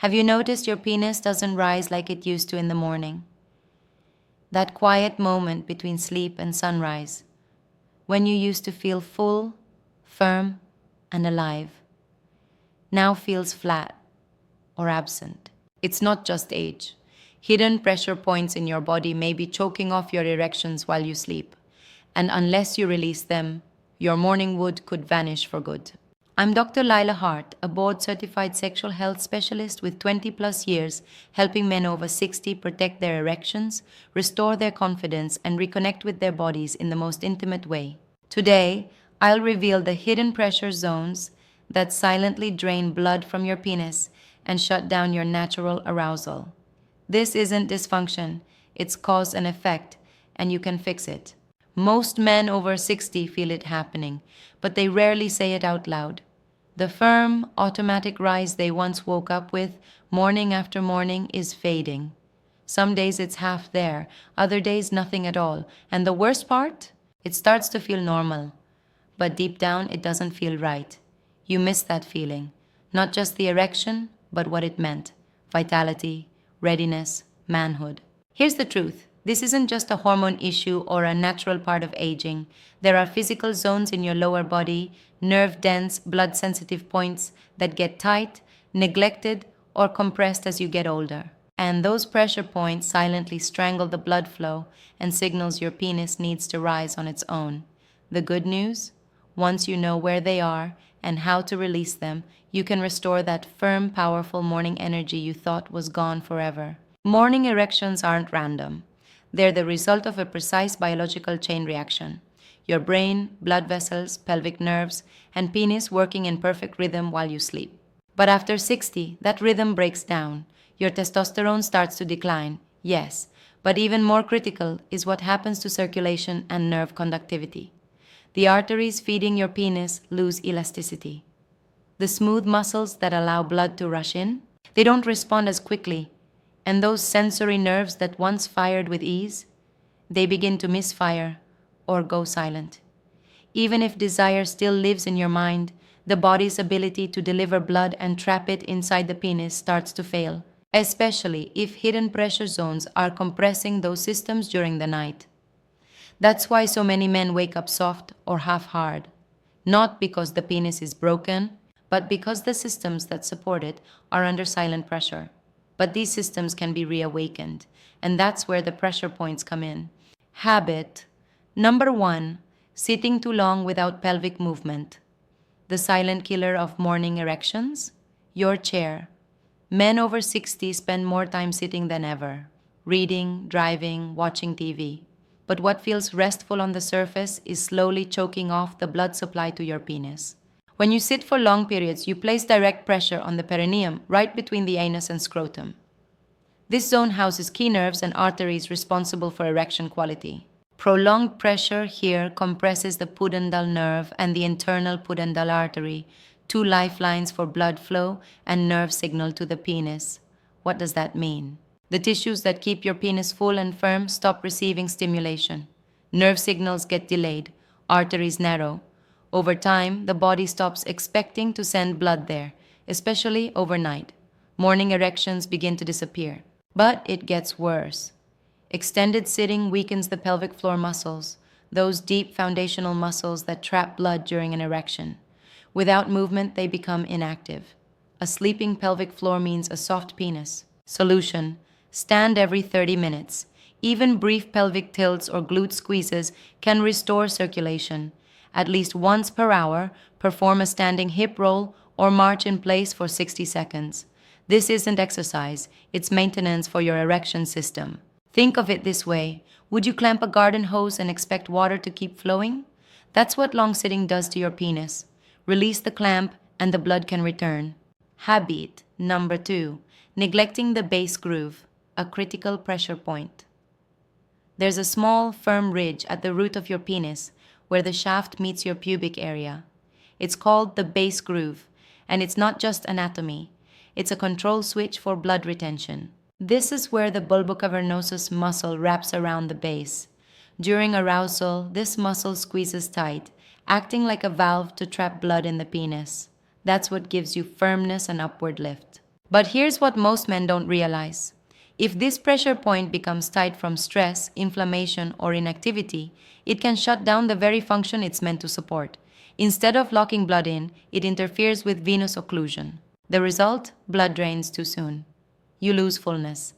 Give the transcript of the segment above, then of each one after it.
Have you noticed your penis doesn't rise like it used to in the morning? That quiet moment between sleep and sunrise, when you used to feel full, firm, and alive, now feels flat or absent. It's not just age. Hidden pressure points in your body may be choking off your erections while you sleep, and unless you release them, your morning wood could vanish for good. I'm Dr. Lila Hart, a board-certified sexual health specialist with 20 plus years helping men over 60 protect their erections, restore their confidence, and reconnect with their bodies in the most intimate way. Today, I'll reveal the hidden pressure zones that silently drain blood from your penis and shut down your natural arousal. This isn't dysfunction, it's cause and effect, and you can fix it. Most men over 60 feel it happening, but they rarely say it out loud. The firm, automatic rise they once woke up with, morning after morning, is fading. Some days it's half there, other days nothing at all, and the worst part? It starts to feel normal, but deep down it doesn't feel right. You miss that feeling, not just the erection, but what it meant: vitality, readiness, manhood. Here's the truth. This isn't just a hormone issue or a natural part of aging. There are physical zones in your lower body, nerve-dense, blood-sensitive points that get tight, neglected, or compressed as you get older. And those pressure points silently strangle the blood flow and signals your penis needs to rise on its own. The good news? Once you know where they are and how to release them, you can restore that firm, powerful morning energy you thought was gone forever. Morning erections aren't random. They're the result of a precise biological chain reaction. Your brain, blood vessels, pelvic nerves, and penis working in perfect rhythm while you sleep. But after 60, that rhythm breaks down. Your testosterone starts to decline, yes, but even more critical is what happens to circulation and nerve conductivity. The arteries feeding your penis lose elasticity. The smooth muscles that allow blood to rush in, they don't respond as quickly, and those sensory nerves that once fired with ease, they begin to misfire or go silent. Even if desire still lives in your mind, the body's ability to deliver blood and trap it inside the penis starts to fail, especially if hidden pressure zones are compressing those systems during the night. That's why so many men wake up soft or half-hard, not because the penis is broken, but because the systems that support it are under silent pressure. But these systems can be reawakened, and that's where the pressure points come in. Habit. Number 1, sitting too long without pelvic movement. The silent killer of morning erections? Your chair. Men over 60 spend more time sitting than ever, reading, driving, watching TV. But what feels restful on the surface is slowly choking off the blood supply to your penis. When you sit for long periods, you place direct pressure on the perineum, right between the anus and scrotum. This zone houses key nerves and arteries responsible for erection quality. Prolonged pressure here compresses the pudendal nerve and the internal pudendal artery, two lifelines for blood flow and nerve signal to the penis. What does that mean? The tissues that keep your penis full and firm stop receiving stimulation. Nerve signals get delayed, arteries narrow. Over time, the body stops expecting to send blood there, especially overnight. Morning erections begin to disappear. But it gets worse. Extended sitting weakens the pelvic floor muscles, those deep foundational muscles that trap blood during an erection. Without movement, they become inactive. A sleeping pelvic floor means a soft penis. Solution: stand every 30 minutes. Even brief pelvic tilts or glute squeezes can restore circulation. At least once per hour, perform a standing hip roll or march in place for 60 seconds. This isn't exercise, it's maintenance for your erection system. Think of it this way: would you clamp a garden hose and expect water to keep flowing? That's what long sitting does to your penis. Release the clamp and the blood can return. Habit number 2, neglecting the base groove, a critical pressure point. There's a small, firm ridge at the root of your penis where the shaft meets your pubic area. It's called the base groove, and it's not just anatomy. It's a control switch for blood retention. This is where the bulbocavernosus muscle wraps around the base. During arousal, this muscle squeezes tight, acting like a valve to trap blood in the penis. That's what gives you firmness and upward lift. But here's what most men don't realize. If this pressure point becomes tight from stress, inflammation, or inactivity, it can shut down the very function it's meant to support. Instead of locking blood in, it interferes with venous occlusion. The result? Blood drains too soon. You lose fullness.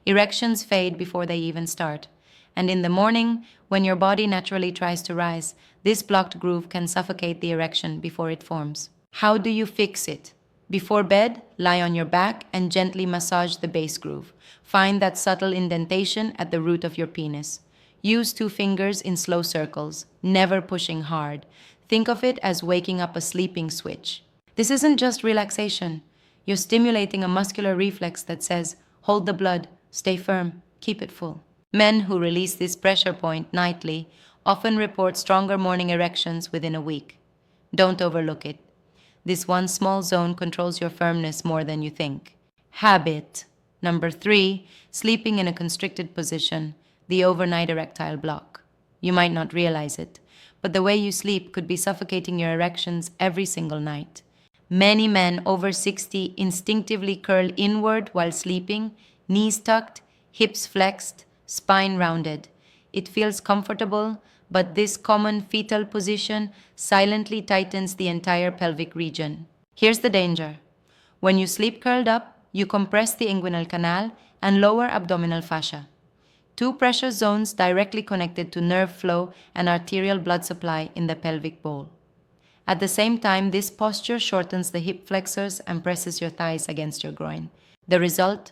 Erections fade before they even start. And in the morning, when your body naturally tries to rise, this blocked groove can suffocate the erection before it forms. How do you fix it? Before bed, lie on your back and gently massage the base groove. Find that subtle indentation at the root of your penis. Use 2 fingers in slow circles, never pushing hard. Think of it as waking up a sleeping switch. This isn't just relaxation. You're stimulating a muscular reflex that says, hold the blood, stay firm, keep it full. Men who release this pressure point nightly often report stronger morning erections within a week. Don't overlook it. This one small zone controls your firmness more than you think. Habit. Number 3, sleeping in a constricted position, the overnight erectile block. You might not realize it, but the way you sleep could be suffocating your erections every single night. Many men over 60 instinctively curl inward while sleeping, knees tucked, hips flexed, spine rounded. It feels comfortable, but this common fetal position silently tightens the entire pelvic region. Here's the danger. When you sleep curled up, you compress the inguinal canal and lower abdominal fascia, 2 pressure zones directly connected to nerve flow and arterial blood supply in the pelvic bowl. At the same time, this posture shortens the hip flexors and presses your thighs against your groin. The result?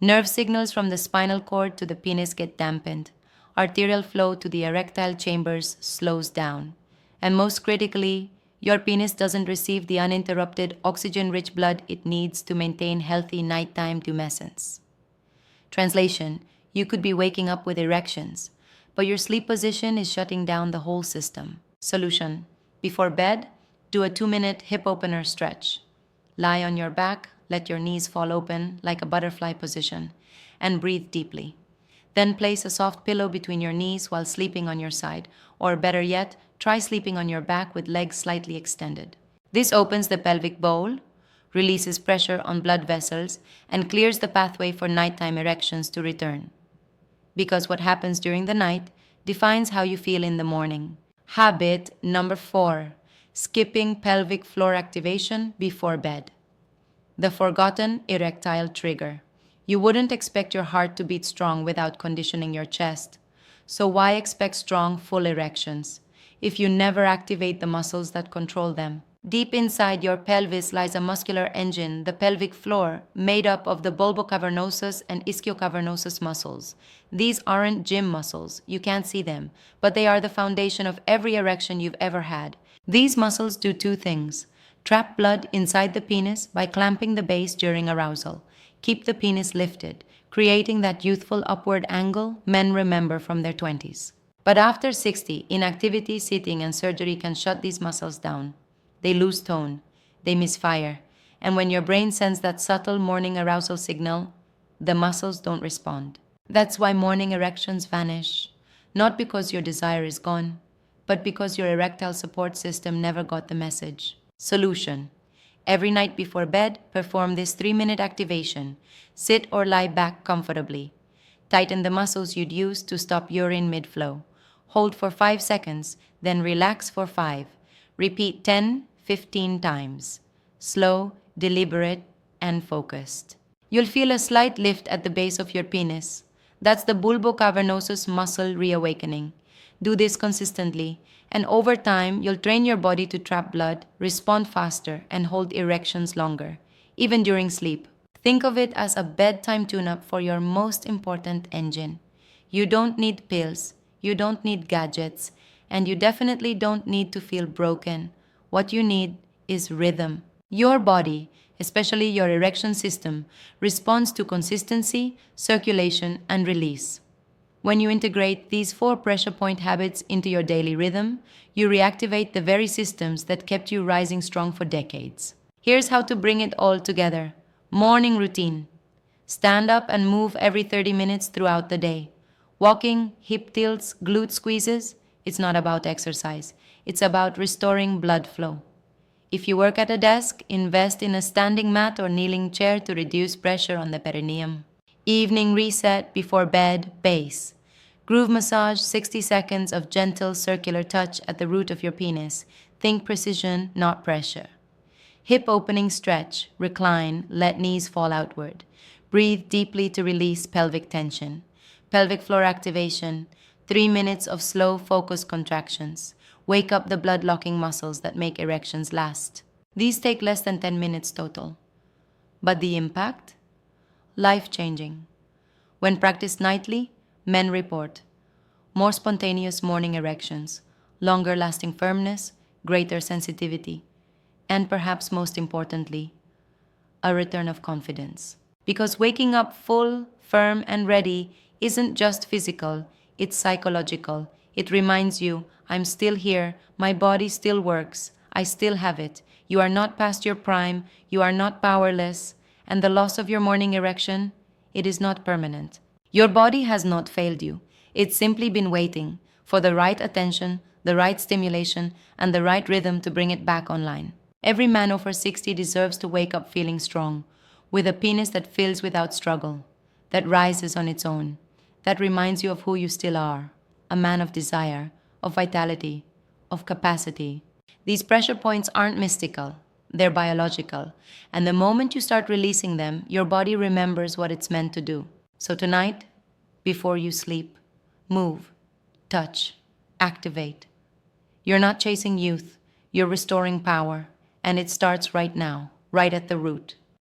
Nerve signals from the spinal cord to the penis get dampened. Arterial flow to the erectile chambers slows down. And most critically, your penis doesn't receive the uninterrupted oxygen-rich blood it needs to maintain healthy nighttime tumescence. Translation: you could be waking up with erections, but your sleep position is shutting down the whole system. Solution: before bed, do a 2-minute hip opener stretch. Lie on your back, let your knees fall open like a butterfly position, and breathe deeply. Then place a soft pillow between your knees while sleeping on your side, or better yet, try sleeping on your back with legs slightly extended. This opens the pelvic bowl, releases pressure on blood vessels, and clears the pathway for nighttime erections to return. Because what happens during the night defines how you feel in the morning. Habit number 4, skipping pelvic floor activation before bed. The forgotten erectile trigger. You wouldn't expect your heart to beat strong without conditioning your chest. So why expect strong, full erections if you never activate the muscles that control them? Deep inside your pelvis lies a muscular engine, the pelvic floor, made up of the bulbocavernosus and ischiocavernosus muscles. These aren't gym muscles, you can't see them, but they are the foundation of every erection you've ever had. These muscles do 2 things. Trap blood inside the penis by clamping the base during arousal. Keep the penis lifted, creating that youthful upward angle men remember from their 20s. But after 60, inactivity, sitting, and surgery can shut these muscles down. They lose tone, they misfire, and when your brain sends that subtle morning arousal signal, the muscles don't respond. That's why morning erections vanish, not because your desire is gone, but because your erectile support system never got the message. Solution: every night before bed, perform this 3-minute activation. Sit or lie back comfortably. Tighten the muscles you'd use to stop urine mid-flow. Hold for 5 seconds, then relax for 5. Repeat 10-15 times. Slow, deliberate, and focused. You'll feel a slight lift at the base of your penis. That's the bulbocavernosus muscle reawakening. Do this consistently, and over time, you'll train your body to trap blood, respond faster, and hold erections longer, even during sleep. Think of it as a bedtime tune-up for your most important engine. You don't need pills, you don't need gadgets, and you definitely don't need to feel broken. What you need is rhythm. Your body, especially your erection system, responds to consistency, circulation, and release. When you integrate these 4 pressure point habits into your daily rhythm, you reactivate the very systems that kept you rising strong for decades. Here's how to bring it all together. Morning routine. Stand up and move every 30 minutes throughout the day. Walking, hip tilts, glute squeezes. It's not about exercise. It's about restoring blood flow. If you work at a desk, invest in a standing mat or kneeling chair to reduce pressure on the perineum. Evening reset before bed, base. Groove massage, 60 seconds of gentle circular touch at the root of your penis. Think precision, not pressure. Hip opening stretch, recline, let knees fall outward. Breathe deeply to release pelvic tension. Pelvic floor activation, 3 minutes of slow, focused contractions. Wake up the blood-locking muscles that make erections last. These take less than 10 minutes total. But the impact? Life-changing. When practiced nightly, men report more spontaneous morning erections, longer lasting firmness, greater sensitivity, and perhaps most importantly, a return of confidence. Because waking up full, firm, and ready isn't just physical, it's psychological. It reminds you, I'm still here, my body still works, I still have it. You are not past your prime, you are not powerless, and the loss of your morning erection, it is not permanent. Your body has not failed you. It's simply been waiting for the right attention, the right stimulation, and the right rhythm to bring it back online. Every man over 60 deserves to wake up feeling strong, with a penis that fills without struggle, that rises on its own, that reminds you of who you still are, a man of desire, of vitality, of capacity. These pressure points aren't mystical, they're biological, and the moment you start releasing them, your body remembers what it's meant to do. So tonight, before you sleep, move, touch, activate. You're not chasing youth, you're restoring power, and it starts right now, right at the root.